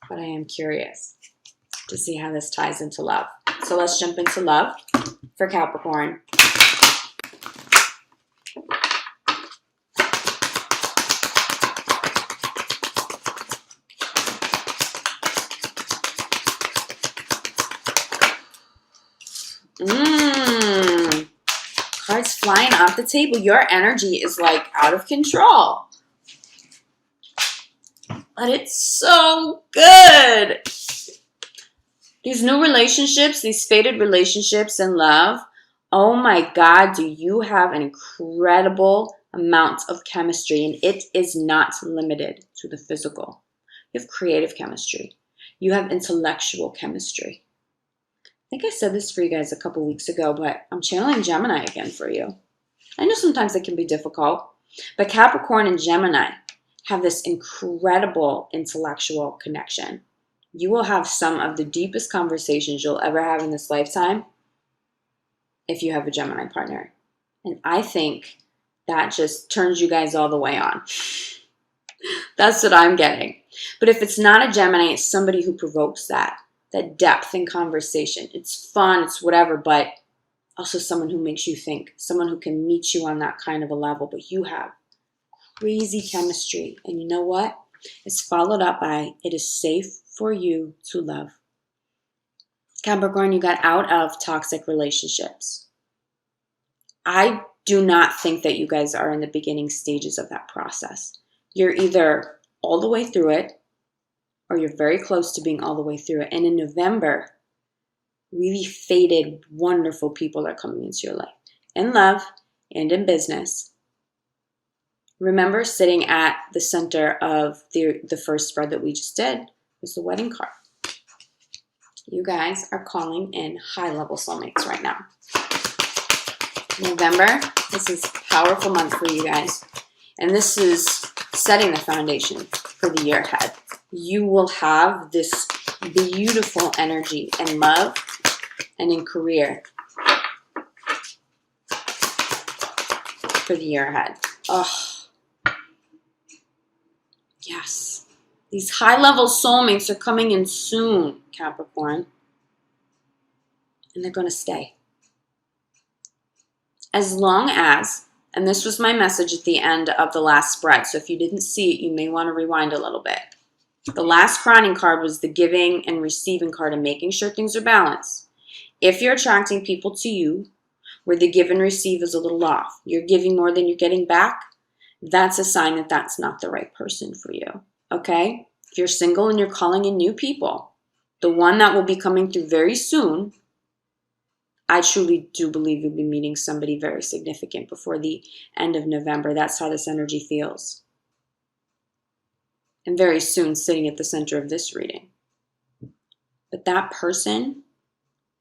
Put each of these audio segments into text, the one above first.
but I am curious to see how this ties into love. So let's jump into love for Capricorn. Cards flying off the table. Your energy is like out of control. But it's so good. These new relationships, these faded relationships in love, oh my God, do you have an incredible amount of chemistry, and it is not limited to the physical. You have creative chemistry. You have intellectual chemistry. I think I said this for you guys a couple weeks ago, but I'm channeling Gemini again for you. I know sometimes it can be difficult, but Capricorn and Gemini have this incredible intellectual connection. You will have some of the deepest conversations you'll ever have in this lifetime if you have a Gemini partner. And I think that just turns you guys all the way on. That's what I'm getting. But if it's not a Gemini, it's somebody who provokes that depth in conversation. It's fun, it's whatever, but also someone who makes you think, someone who can meet you on that kind of a level. But you have crazy chemistry. And you know what? It's followed up by, it is safe for you to love. Capricorn, you got out of toxic relationships. I do not think that you guys are in the beginning stages of that process. You're either all the way through it, or you're very close to being all the way through it. And in November, really faded, wonderful people are coming into your life. In love and in business. Remember, sitting at the center of the first spread that we just did was the wedding card. You guys are calling in high-level soulmates right now. November, this is a powerful month for you guys. And this is setting the foundation for the year ahead. You will have this beautiful energy in love and in career for the year ahead. Oh, yes. These high-level soulmates are coming in soon, Capricorn. And they're going to stay. As long as, and this was my message at the end of the last spread, so if you didn't see it, you may want to rewind a little bit. The last crowning card was the giving and receiving card and making sure things are balanced. If you're attracting people to you where the give and receive is a little off, you're giving more than you're getting back, that's a sign that that's not the right person for you, okay? If you're single and you're calling in new people, the one that will be coming through very soon, I truly do believe you'll be meeting somebody very significant before the end of November. That's how this energy feels. And very soon sitting at the center of this reading. But that person,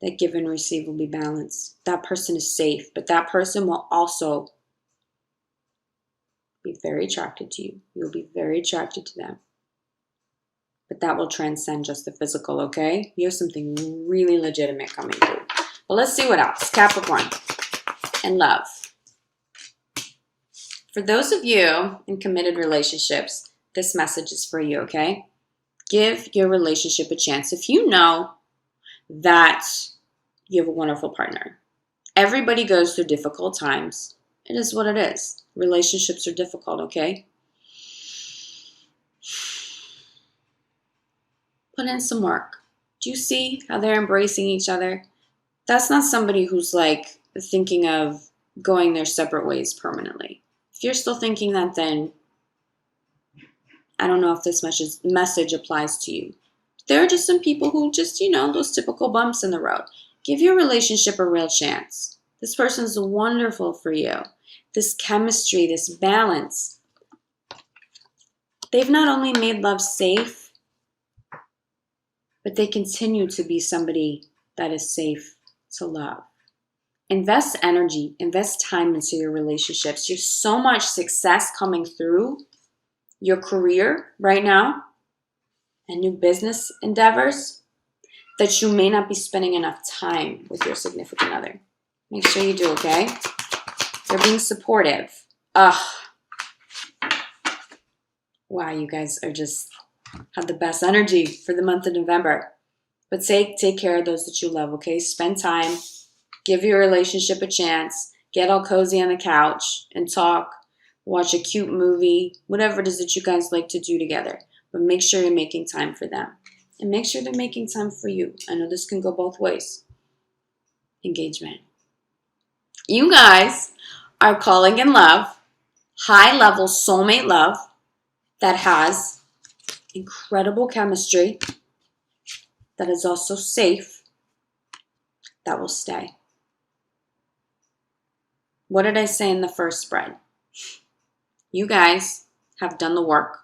that give and receive will be balanced. That person is safe, but that person will also be very attracted to you. You'll be very attracted to them. But that will transcend just the physical, okay? You have something really legitimate coming through. But let's see what else. Capricorn and love. For those of you in committed relationships, this message is for you, okay? Give your relationship a chance. If you know that you have a wonderful partner, everybody goes through difficult times. It is what it is. Relationships are difficult, okay? Put in some work. Do you see how they're embracing each other? That's not somebody who's like thinking of going their separate ways permanently. If you're still thinking that, then I don't know if this message applies to you. There are just some people who just, those typical bumps in the road. Give your relationship a real chance. This person's wonderful for you. This chemistry, this balance. They've not only made love safe, but they continue to be somebody that is safe to love. Invest energy, invest time into your relationships. There's so much success coming through your career right now and new business endeavors that you may not be spending enough time with your significant other. Make sure you do, okay? They're being supportive. Wow, you guys are just Have the best energy for the month of November. But take care of those that you love, okay? Spend time. Give your relationship a chance. Get all cozy on the couch and talk. Watch a cute movie. Whatever it is that you guys like to do together. But make sure you're making time for them. And make sure they're making time for you. I know this can go both ways. Engagement. You guys are calling in love. High-level soulmate love that has incredible chemistry, that is also safe, that will stay. What did I say in the first spread? You guys have done the work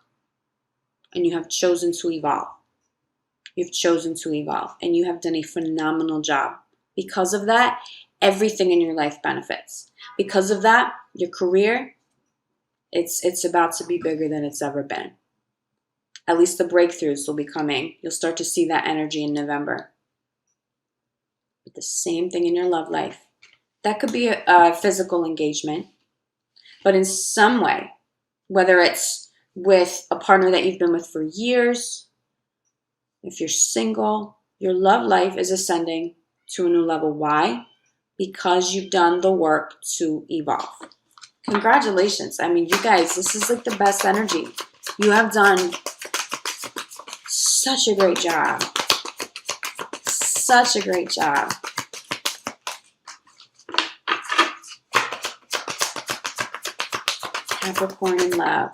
and you have chosen to evolve. You've chosen to evolve and you have done a phenomenal job. Because of that, everything in your life benefits. Because of that, your career, it's about to be bigger than it's ever been. At least the breakthroughs will be coming. You'll start to see that energy in November. But the same thing in your love life. That could be a physical engagement, but in some way, whether it's with a partner that you've been with for years, if you're single, your love life is ascending to a new level. Why? Because you've done the work to evolve. Congratulations. I mean, you guys, this is like the best energy. You have done such a great job. Such a great job. Capricorn in love.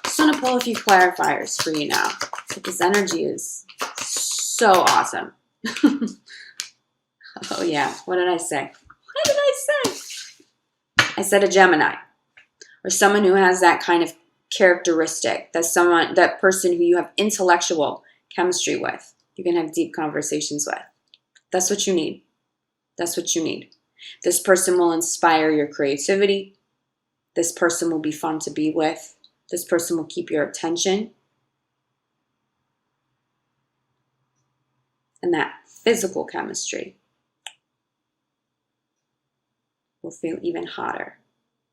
Just want to pull a few clarifiers for you now. But this energy is so awesome. Oh yeah, what did I say? What did I say? I said a Gemini. Or someone who has that kind of characteristic. That person who you have intellectual chemistry with. You can have deep conversations with. That's what you need. That's what you need. This person will inspire your creativity. This person will be fun to be with. This person will keep your attention. And that physical chemistry will feel even hotter.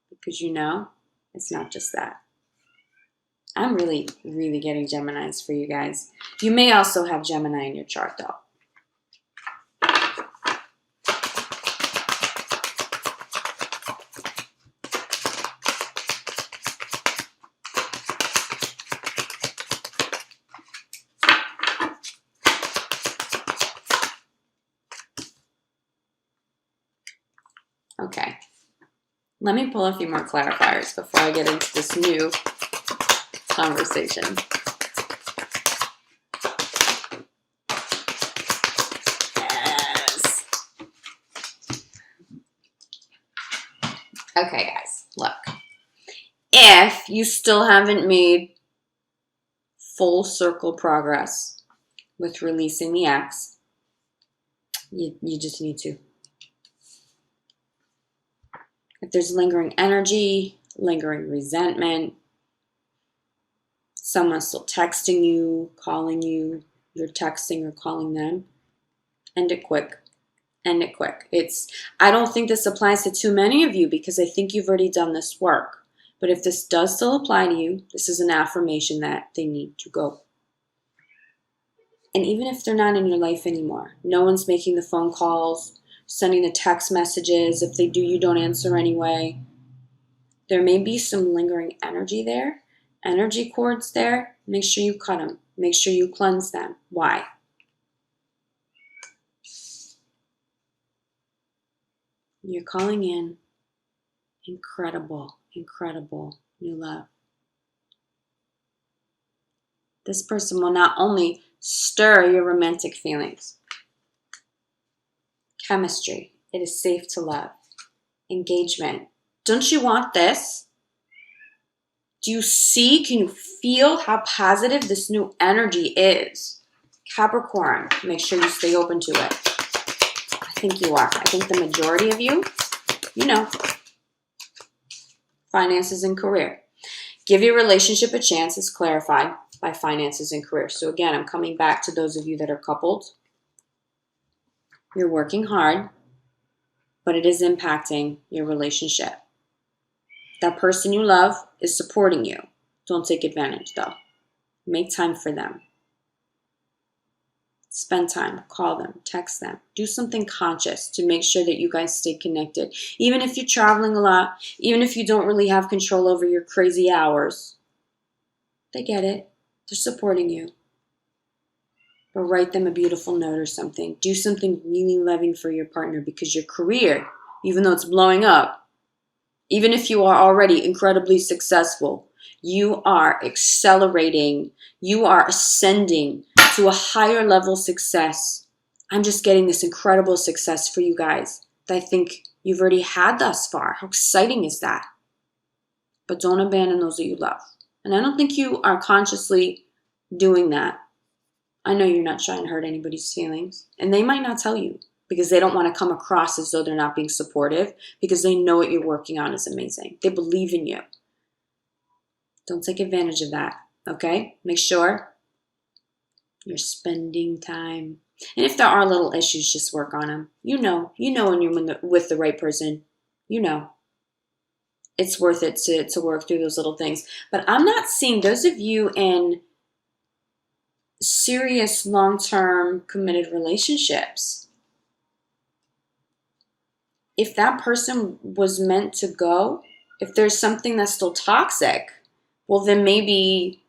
Because you know, it's not just that. I'm really, really getting Geminis for you guys. You may also have Gemini in your chart though. Okay, let me pull a few more clarifiers before I get into this new conversation. Yes. Okay, guys, look. If you still haven't made full circle progress with releasing the ex, you just need to. If there's lingering energy, lingering resentment, someone's still texting you, calling you, you're texting or calling them, end it quick. End it quick. I don't think this applies to too many of you because I think you've already done this work. But if this does still apply to you, this is an affirmation that they need to go. And even if they're not in your life anymore, no one's making the phone calls, sending the text messages. If they do, you don't answer anyway. There may be some lingering energy there, energy cords there. Make sure you cut them. Make sure you cleanse them. Why? You're calling in incredible, incredible new love. This person will not only stir your romantic feelings, chemistry, it is safe to love, engagement. Don't you want this? Do you see, can you feel how positive this new energy is? Capricorn, make sure you stay open to it. I think you are. I think the majority of you, you know, finances and career. Give your relationship a chance is clarified by finances and career. So again, I'm coming back to those of you that are coupled. You're working hard, but it is impacting your relationship. That person you love is supporting you. Don't take advantage though. Make time for them. Spend time, call them, text them, do something conscious to make sure that you guys stay connected. Even if you're traveling a lot, even if you don't really have control over your crazy hours, they get it. They're supporting you. But write them a beautiful note or something. Do something really loving for your partner, because your career, even though it's blowing up, even if you are already incredibly successful, you are accelerating, you are ascending to a higher level success. I'm just getting this incredible success for you guys that I think you've already had thus far. How exciting is that? But don't abandon those that you love. And I don't think you are consciously doing that. I know you're not trying to hurt anybody's feelings. And they might not tell you because they don't want to come across as though they're not being supportive, because they know what you're working on is amazing. They believe in you. Don't take advantage of that, okay? Make sure you're spending time. And if there are little issues, just work on them. You know when you're with the right person. You know. It's worth it to work through those little things. But I'm not seeing those of you in serious, long-term, committed relationships. If that person was meant to go, if there's something that's still toxic, well, then maybe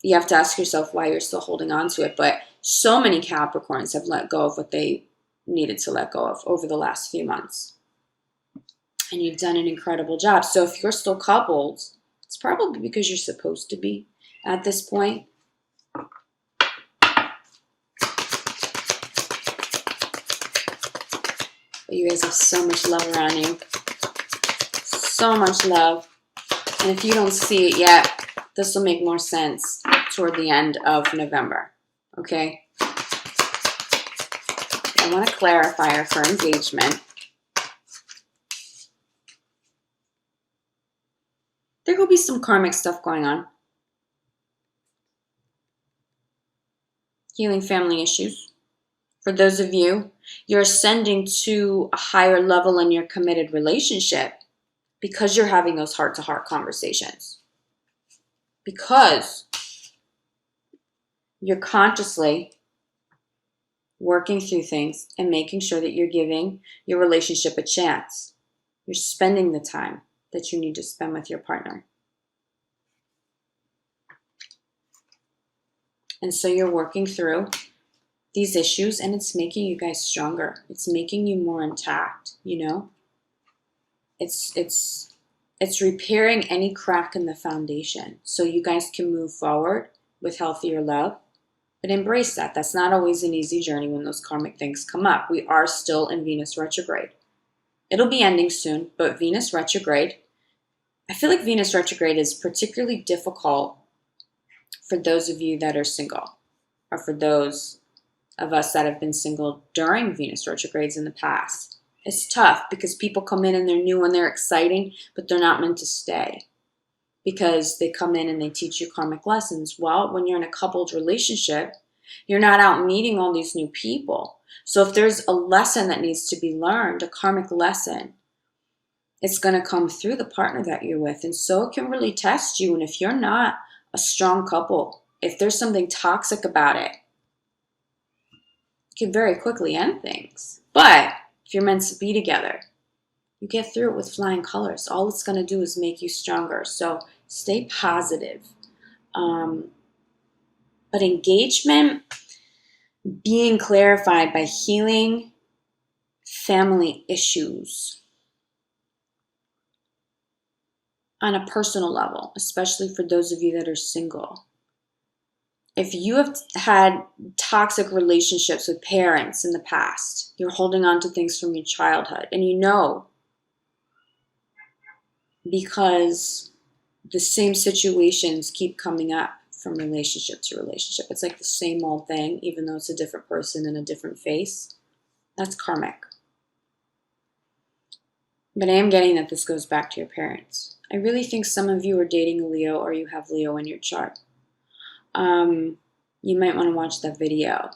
you have to ask yourself why you're still holding on to it. But so many Capricorns have let go of what they needed to let go of over the last few months. And you've done an incredible job. So if you're still coupled, it's probably because you're supposed to be at this point. But you guys have so much love around you. So much love. And if you don't see it yet, this will make more sense toward the end of November. Okay? I want to clarify for engagement. There will be some karmic stuff going on. Healing family issues. For those of you, you're ascending to a higher level in your committed relationship because you're having those heart-to-heart conversations. Because you're consciously working through things and making sure that you're giving your relationship a chance. You're spending the time that you need to spend with your partner. And so you're working through these issues, and it's making you guys stronger. It's making you more intact, you know? It's repairing any crack in the foundation so you guys can move forward with healthier love. But embrace that. That's not always an easy journey when those karmic things come up. We are still in Venus retrograde. It'll be ending soon, but Venus retrograde, I feel like Venus retrograde is particularly difficult for those of you that are single, or for those of us that have been single during Venus retrogrades in the past. It's tough because people come in and they're new and they're exciting, but they're not meant to stay because they come in and they teach you karmic lessons. Well, when you're in a coupled relationship, you're not out meeting all these new people. So if there's a lesson that needs to be learned, a karmic lesson, it's going to come through the partner that you're with. And so it can really test you. And if you're not a strong couple, if there's something toxic about it, can very quickly end things. But if you're meant to be together, you get through it with flying colors. All it's going to do is make you stronger. So stay positive. But engagement being clarified by healing family issues on a personal level, especially for those of you that are single. If you have had toxic relationships with parents in the past, you're holding on to things from your childhood, and you know because the same situations keep coming up from relationship to relationship. It's like the same old thing, even though it's a different person and a different face. That's karmic. But I am getting that this goes back to your parents. I really think some of you are dating a Leo, or you have Leo in your chart. You might want to watch that video,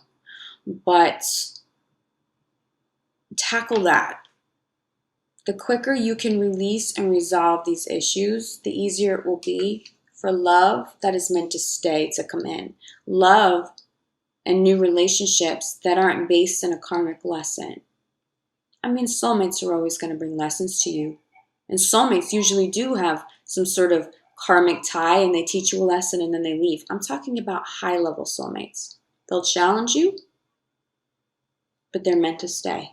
but tackle that. The quicker you can release and resolve these issues, the easier it will be for love that is meant to stay, to come in. Love and new relationships that aren't based in a karmic lesson. I mean, soulmates are always going to bring lessons to you. And soulmates usually do have some sort of karmic tie and they teach you a lesson and then they leave. I'm talking about high-level soulmates. They'll challenge you, but they're meant to stay.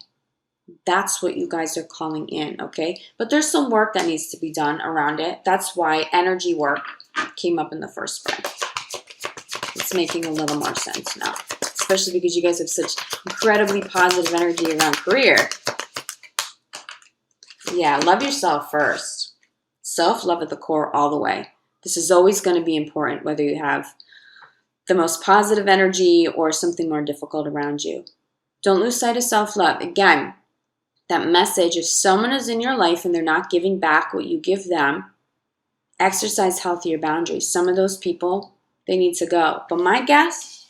That's what you guys are calling in, okay? But there's some work that needs to be done around it. That's why energy work came up in the first spread. It's making a little more sense now, especially because you guys have such incredibly positive energy around career. Yeah, love yourself first. Self-love at the core all the way. This is always going to be important, whether you have the most positive energy or something more difficult around you. Don't lose sight of self-love. Again, that message, if someone is in your life and they're not giving back what you give them, exercise healthier boundaries. Some of those people, they need to go. But my guess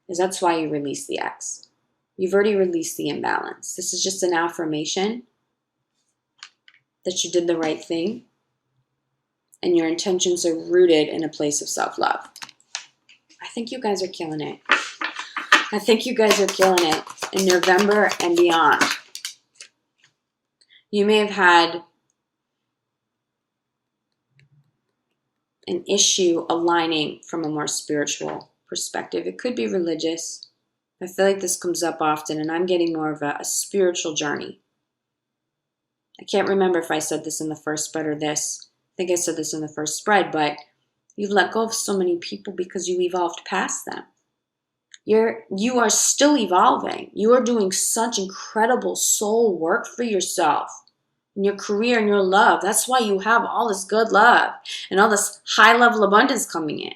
is that's why you release the ex. You've already released the imbalance. This is just an affirmation that you did the right thing and your intentions are rooted in a place of self-love. I think you guys are killing it. I think you guys are killing it in November and beyond. You may have had an issue aligning from a more spiritual perspective. It could be religious. I feel like this comes up often, and I'm getting more of a spiritual journey. I can't remember if I said this in the first spread or this. I think I said this in the first spread, but you've let go of so many people because you evolved past them. You are still evolving. You are doing such incredible soul work for yourself in your career and your love. That's why you have all this good love and all this high level abundance coming in,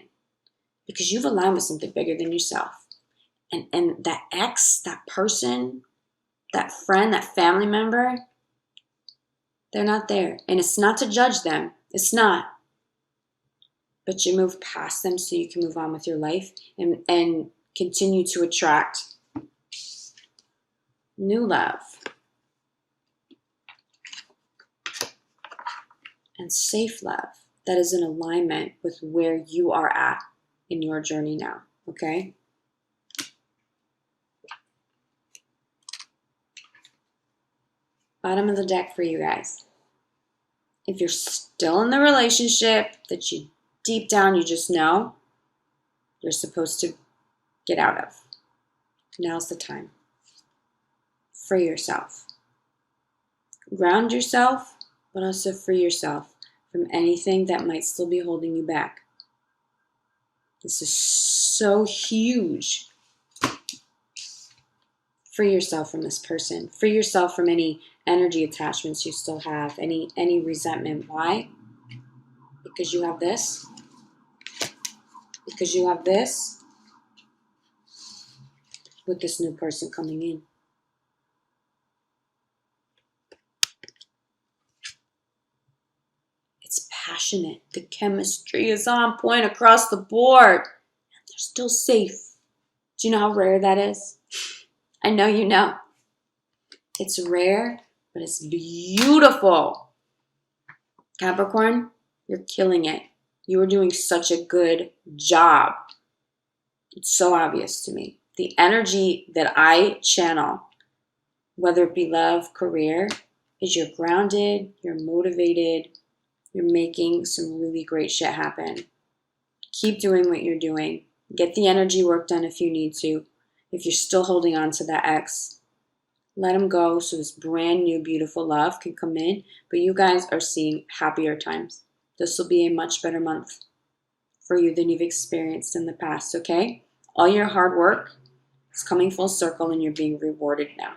because you've aligned with something bigger than yourself. And that ex, that person, that friend, that family member, they're not there. And it's not to judge them. It's not. But you move past them so you can move on with your life and continue to attract new love and safe love that is in alignment with where you are at in your journey now, okay? Bottom of the deck for you guys. If you're still in the relationship that you deep down you just know you're supposed to get out of, now's the time. Free yourself. Ground yourself, but also free yourself from anything that might still be holding you back. This is so huge. Free yourself from this person. Free yourself from any energy attachments you still have, any resentment. Why? Because you have this. Because you have this with this new person coming in. It's passionate. The chemistry is on point across the board. And they're still safe. Do you know how rare that is? I know you know. It's rare, but it's beautiful. Capricorn, you're killing it. You are doing such a good job. It's so obvious to me. The energy that I channel, whether it be love, career, is you're grounded, you're motivated, you're making some really great shit happen. Keep doing what you're doing. Get the energy work done if you need to. If you're still holding on to that ex, let him go so this brand new beautiful love can come in. But you guys are seeing happier times. This will be a much better month for you than you've experienced in the past, okay? All your hard work is coming full circle and you're being rewarded now.